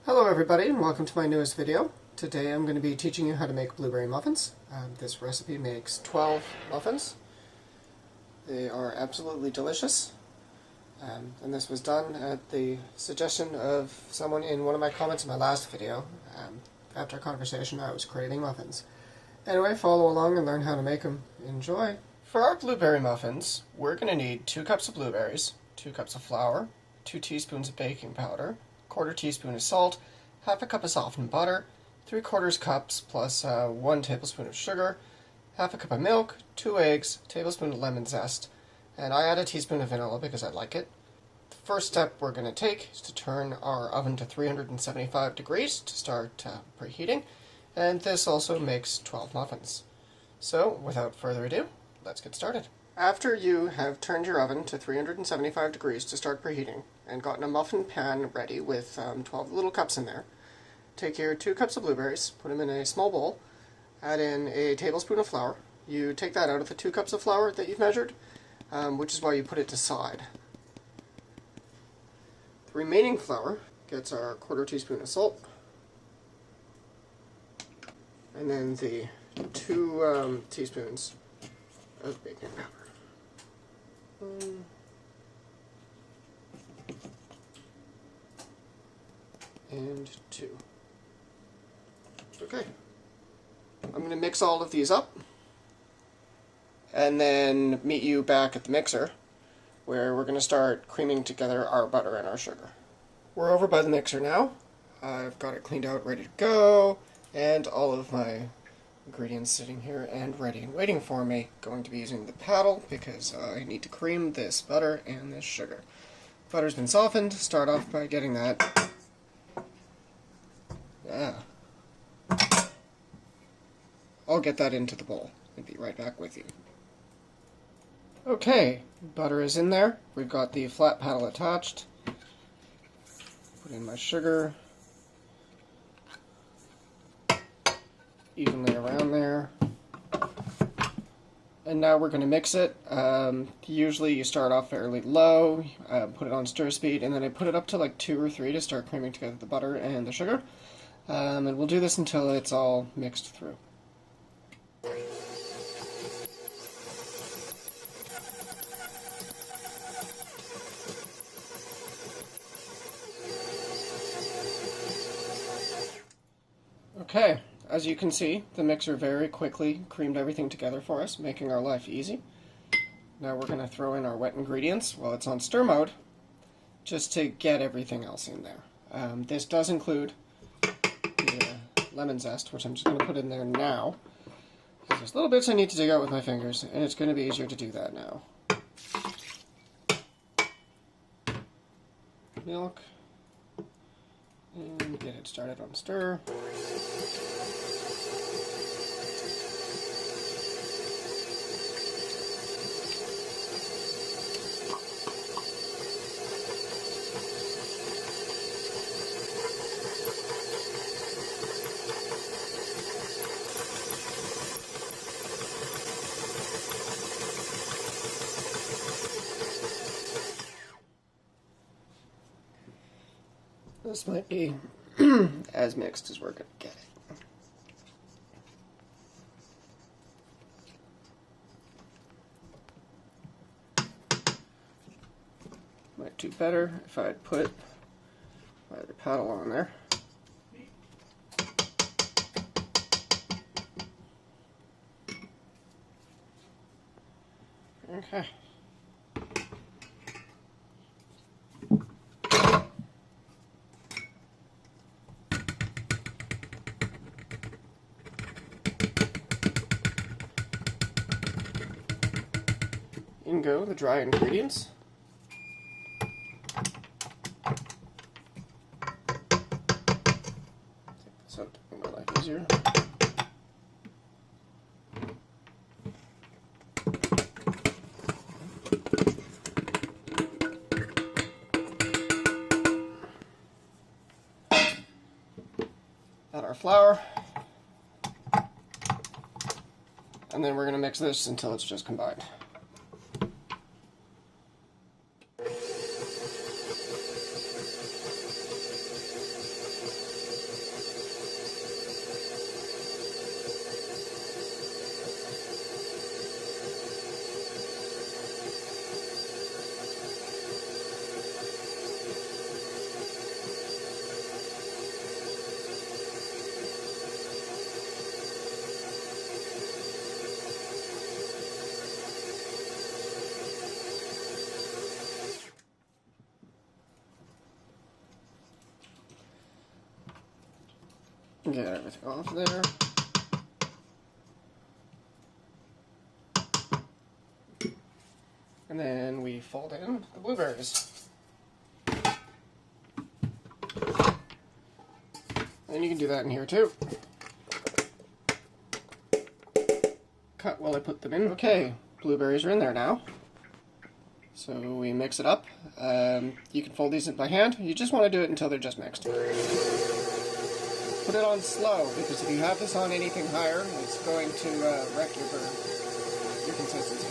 Hello everybody and welcome to my newest video. Today I'm going to be teaching you how to make blueberry muffins. This recipe makes 12 muffins. They are absolutely delicious. And this was done at the suggestion of someone in one of my comments in my last video. After a conversation I was craving muffins. Anyway, follow along and learn how to make them. Enjoy! For our blueberry muffins, we're going to need 2 cups of blueberries, 2 cups of flour, 2 teaspoons of baking powder, 1/4 teaspoon of salt, 1/2 cup of softened butter, 3/4 cups plus 1 tablespoon of sugar, 1/2 cup of milk, 2 eggs, a tablespoon of lemon zest, and I add a teaspoon of vanilla because I like it. The first step we're going to take is to turn our oven to 375 degrees to start preheating, and this also makes 12 muffins. So, without further ado, let's get started. After you have turned your oven to 375 degrees to start preheating, and gotten a muffin pan ready with 12 little cups in there, take your 2 cups of blueberries, put them in a small bowl, add in a tablespoon of flour. You take that out of the 2 cups of flour that you've measured, which is why you put it to side. The remaining flour gets our 1/4 teaspoon of salt, and then the 2 teaspoons of baking powder. And 2. Okay. I'm going to mix all of these up and then meet you back at the mixer where we're going to start creaming together our butter and our sugar. We're over by the mixer now. I've got it cleaned out, ready to go, and all of my ingredients sitting here and ready and waiting for me. Going to be using the paddle because I need to cream this butter and this sugar. Butter's been softened. Start off by getting that. I'll get that into the bowl and be right back with you. Okay, butter is in there. We've got the flat paddle attached. Put in my sugar. Evenly around there. And now we're going to mix it. Usually you start off fairly low, put it on stir speed, and then I put it up to like 2 or 3 to start creaming together the butter and the sugar. And we'll do this until it's all mixed through. Okay, as you can see, the mixer very quickly creamed everything together for us, making our life easy. Now we're going to throw in our wet ingredients while it's on stir mode, just to get everything else in there. This does include the lemon zest, which I'm just going to put in there now. There's little bits I need to dig out with my fingers, and it's going to be easier to do that now. Milk. And get it started on stir. This might be as mixed as we're going to get it. Might do better if I'd put my other paddle on there. Okay. In go the dry ingredients. Take this out to make my life easier. Add our flour. And then we're going to mix this until it's just combined. Get everything off there. And then we fold in the blueberries. And you can do that in here too. Cut while I put them in. Okay, blueberries are in there now. So we mix it up. You can fold these in by hand. You just want to do it until they're just mixed. Put it on slow, because if you have this on anything higher, it's going to wreck your consistency.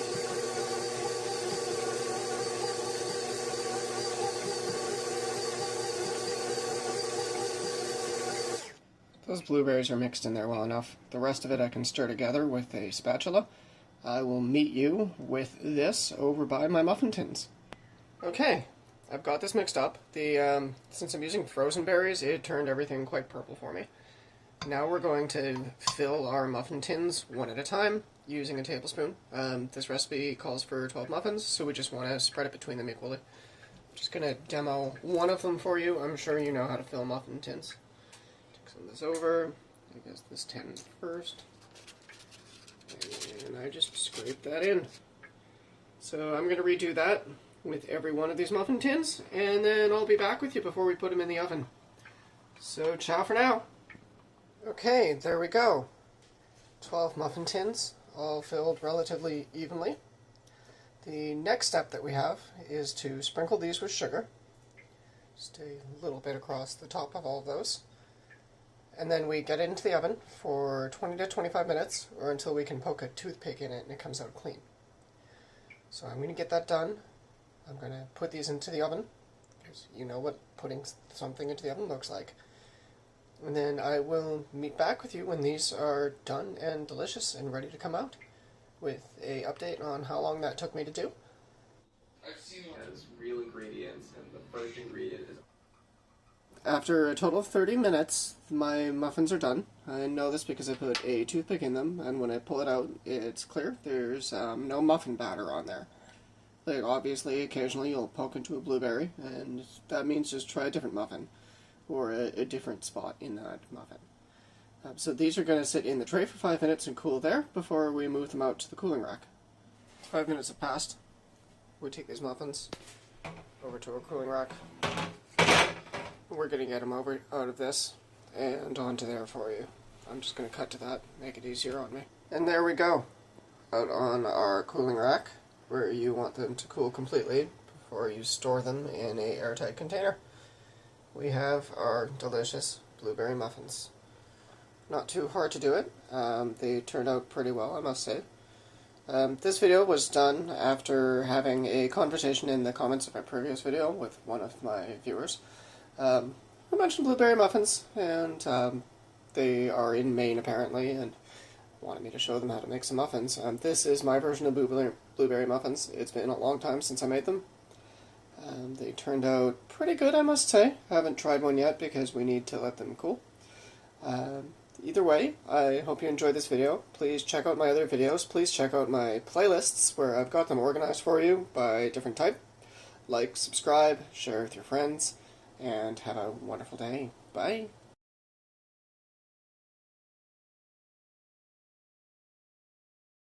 Those blueberries are mixed in there well enough. The rest of it I can stir together with a spatula. I will meet you with this over by my muffin tins. Okay, I've got this mixed up. Since I'm using frozen berries, it turned everything quite purple for me. Now we're going to fill our muffin tins one at a time using a tablespoon. This recipe calls for 12 muffins, so we just want to spread it between them equally. I'm just going to demo one of them for you. I'm sure you know how to fill muffin tins. Take some of this over. I guess this tin first. And I just scrape that in. So I'm going to redo that with every one of these muffin tins, and then I'll be back with you before we put them in the oven. So ciao for now. Okay, there we go. 12 muffin tins, all filled relatively evenly. The next step that we have is to sprinkle these with sugar. Just a little bit across the top of all of those. And then we get it into the oven for 20 to 25 minutes, or until we can poke a toothpick in it and it comes out clean. So I'm going to get that done. I'm going to put these into the oven, because you know what putting something into the oven looks like. And then I will meet back with you when these are done and delicious and ready to come out, with a update on how long that took me to do. I've seen it as real ingredients, and the first ingredient is... After a total of 30 minutes, my muffins are done. I know this because I put a toothpick in them, and when I pull it out, it's clear. There's no muffin batter on there. Like, obviously, occasionally you'll poke into a blueberry, and that means just try a different muffin, or a different spot in that muffin. So these are going to sit in the tray for 5 minutes and cool there before we move them out to the cooling rack. 5 minutes have passed. We take these muffins over to our cooling rack. We're going to get them out of this and onto there for you. I'm just going to cut to that, make it easier on me. And there we go, out on our cooling rack, where you want them to cool completely before you store them in a airtight container. We have our delicious blueberry muffins. Not too hard to do it. They turned out pretty well, I must say. This video was done after having a conversation in the comments of my previous video with one of my viewers. I mentioned blueberry muffins, and they are in Maine apparently, and wanted me to show them how to make some muffins. This is my version of blueberry muffins. It's been a long time since I made them. They turned out pretty good, I must say. I haven't tried one yet because we need to let them cool. Either way, I hope you enjoyed this video. Please check out my other videos. Please check out my playlists where I've got them organized for you by different type. Like, subscribe, share with your friends, and have a wonderful day. Bye!